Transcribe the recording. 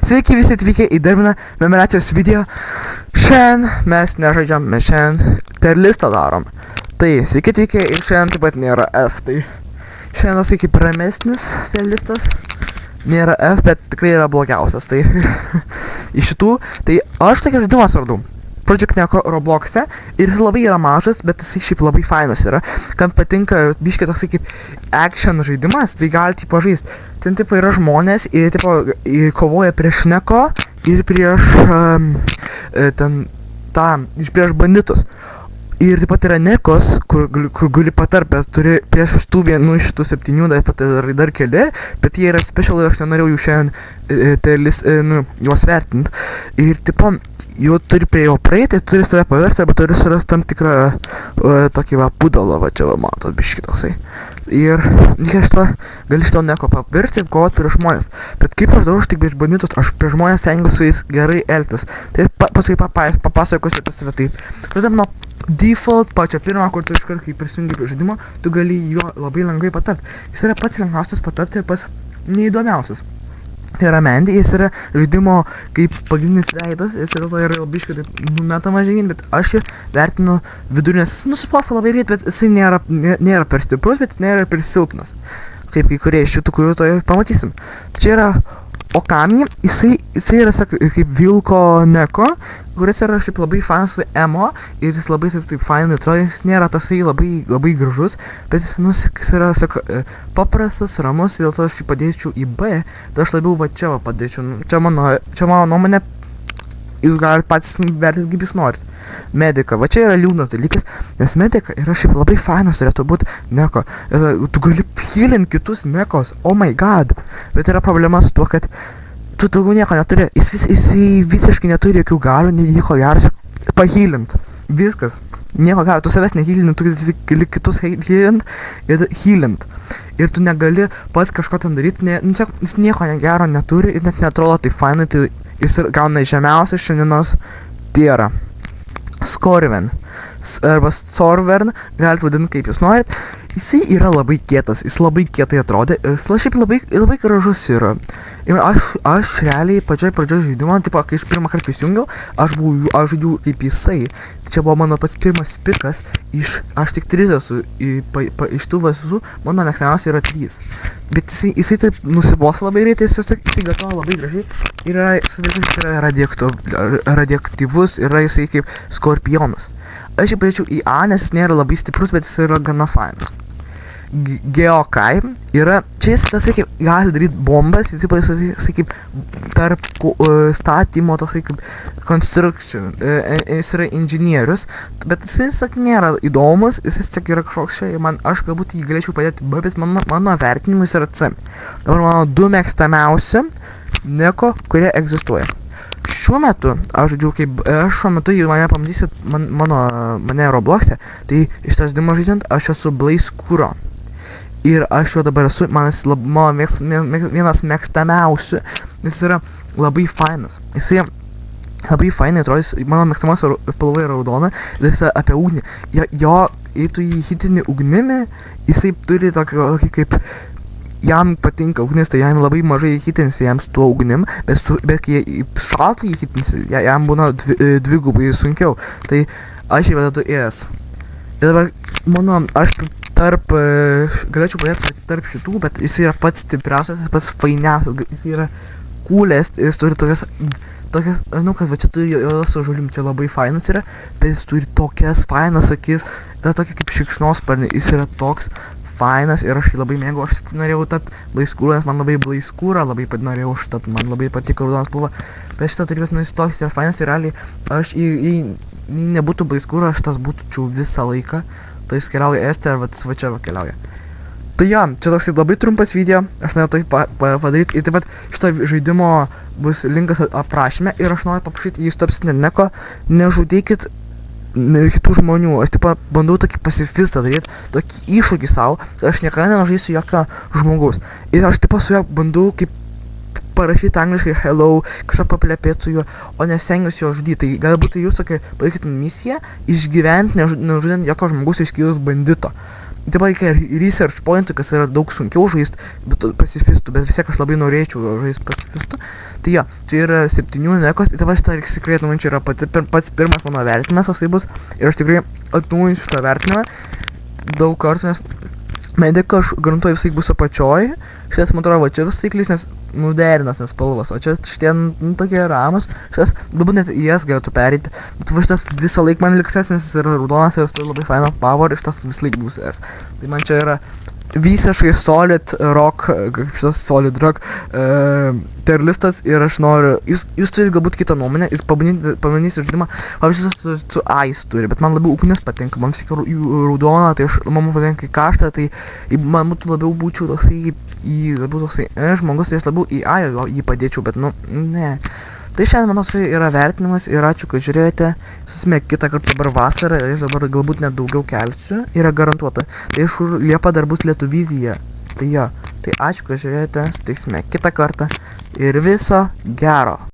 Sveiki visi atvykę į dar vieną memoracijos video. Šiandien mes nežaidžiam, mes šiandien terlistą darom. Tai sveiki atvykę ir šiandien taip pat nėra F. Tai šiandien tas kaip ramesnis terlistas. Nėra F, bet tikrai yra blogiausias. Tai iš šitų, tai aš tokį žaidimą suradau. Project Neko Roblox'e ir jis labai yra mažas, bet jis šiaip labai fainas yra. Kam patinka biškai toksai kaip action žaidimas, tai galite jį pažaisti. Ten tipo yra žmonės ir tipo kovoja prieš Neko ir prieš prieš banditus. Ir taip pat yra Nekos, kur gali patarp, bet turi prieš tų vienų iš tų 7, dar keli, bet jie yra special ir aš nenorėjau jų šiandien juos vertinti. Ir tipo, jau turi prie jo praeiti, turi save paversti, bet turi surasti tam tikrą tokį pudalą, čia matot, biškį toksai. Ir gali šito Neko pavirsti ir kovoti prieš žmonės. Bet kaip aš darau, aš tik prieš banditus, aš prieš žmonės stengiuosi su jais gerai elgtis. Tai paskui papasakosiu apie save taip. Pradedam nuo default pačio pirmą, kur tu iškart kai prisijungi prie žaidimo, tu gali jo labai lengvai patarti. Jis yra pats lengviausias patarti ir pats neįdomiausias. Tai yra Mandy, jis yra žaidimo kaip pagrindinis veidas, jis yra biškai taip numetamas žemyn, bet aš jį vertinu vidurinės, jis nusiposta labai greit, bet jisai nėra per stiprus, bet nėra per silpnas. Kaip kai kurie iš šitų, kurių to pamatysim. Tai čia yra Okami, jisai yra kaip vilko Neko, kuris yra šiaip labai fainas emo ir jis labai taip fainai atrodo, jis nėra tasai labai gražus, bet jis yra paprastas, ramus, dėl to aš jį padėčiau į B, tai aš labiau čia padėčiau, čia mano nuomonė, jūs galite patys vertinti kaip jūs norit. Medika, va čia yra liūdnas dalykas, nes medika yra šiaip labai fainas, turėtų būti Neko. Tu gali healinti kitus Nekos, oh my god. Bet yra problema su tuo, kad tu daugiau nieko neturi, jis visiškai neturi jokių galių, nieko gero, pahealint. Viskas, nieko gero, tu savęs nehealint, tu gali kitus healint ir healint. Ir tu negali pats kažko ten daryti, jis nieko negero neturi ir net netrodo tai fainai, tai jis gauna žemiausią šiandienos tierą. Skorven arba Sorvern, galite vadinti kaip jūs norit. Jisai yra labai kietas, jis labai kietai atrodė, jis šiaip labai gražus yra. Ir aš realiai pačioj žaidimo, tipo, kai aš pirmą kartą įsijungiau, aš žaidžiau kaip jisai. Čia buvo mano pats pirmas pikas, aš tik 3 esu, iš tų visų, mano mėgstamiausia yra 3. Bet jisai taip nusibos labai greitai, jisai gatavo labai gražiai ir jis yra radioaktyvus, yra jisai kaip skorpionas. Aš jį padėčiau į A, nes jis nėra labai stiprus, bet jis yra gana fainas. Geokai yra, čia jis tasai kaip gali daryti bombas, jis kaip tarp statymo, tasai kaip construction, jis yra inžinierius, bet jis nėra įdomus, jis yra kažkoks aš galbūt jį galėčiau padėti B, bet mano vertinimus yra C. Dabar mano 2 mėgstamiausi Neko, kurie egzistuoja. Šiuo metu, šiuo metu, jei mane pamatysit mane Roblox'e, tai iš tą žaidimą žaidžiant, aš esu Blaze Kuro. Ir aš jo dabar esu, mano vienas mėgstamiausių, jis yra labai fainas. Jisai labai fainai atrodo, mano mėgstamiausia spalva yra raudona, jis yra apie ugnį. Jei tu jį hitini ugnimi, jisai turi tokį kaip jam patinka ugnis, tai jam labai mažai hitinsi jam su tuo ugnim, bet kai šaltai jį hitinsi, jam būna dvigubai sunkiau. Tai aš jį vedu ES. Ir dabar aš galėčiau padėti tarp šitų, bet jis yra pats stipriausias, pats fainiausias, jis yra coolest, jis turi tokias, aš žinau, kad va čia turi juodas su žulim, čia labai fainas yra, bet jis turi tokias fainas akis, tai tokia kaip šikšnosparnė, jis yra toks fainas ir aš jį labai mėgau, aš norėjau tapti Blaze Kuro, nes man labai Blaze Kuro labai norėjau užtapti, man labai patiko raudonas spalva, bet šitas dalykas, jis toks yra fainas ir realiai, jei nebūtų Blaze Kuro, aš tas būtų visą laiką, tai jis keliauja Ester, va čia keliauja. Tai jo, čia toks labai trumpas video, aš noriu tai padaryti ir taip pat šito žaidimo bus linkas aprašyme ir aš noriu paprašyti, jei jūs tapsite Neko, nežudykit kitų žmonių, aš taip bandau tokį pasifistą daryti, tokį iššūkį savo, kad aš niekada nenužaisiu jokio žmogaus. Ir aš taip su juo bandau kaip parašyti angliškai hello, kažką paplepėti su juo, o nestengiuosi jo žudyti. Tai galbūt jūs tokia padarykite misiją, išgyventi nežudant jokio žmogaus išskyrus bandito. Taip reikia research pointų, kas yra daug sunkiau žaisti pacifistų, bet vis tiek aš labai norėčiau žaisti pacifistų. Tai jo, čia yra 7 nekos, tai va šitą Secret man čia yra pats pirmas mano vertinimas, o tai bus. Ir aš tikrai atnaujinsiu šitą vertinimą daug kartų, nes Medica aš garantuoju visai bus apačioj. Šitas, man atrodo, va čia visai klys, nes nuderinas nes spalvas, o čia šitie tokie ramus. Šitas, galbūt net į jas galėtų pereiti, bet va šitas visą laiką man liksės, nes jis yra raudonas ir jis turi labai fainą power ir šitas visą laiką bus es. Tai man čia yra visiškai solid rock, šitas solid rock terlistas ir aš noriu, jūs turite galbūt kitą nuomonę, jūs pabandysit žaidimą, pavyzdžiui, su Ice turi, bet man labiau ugnis patinka, man visai raudona, tai man patinka į karštą, tai man būtų labiau būčiau toksai žmogus, tai aš labiau į A jį padėčiau, bet ne. Tai šiandien mano yra vertinimas ir ačiū, kad žiūrėjote. Susime kitą kartą dabar vasarą, aš dabar galbūt net daugiau kelsiu, yra garantuota. Tai iš Liepa dar bus Lietuvizija. Tai jo, tai ačiū, kad žiūrėjote, sutiksime kitą kartą ir viso gero.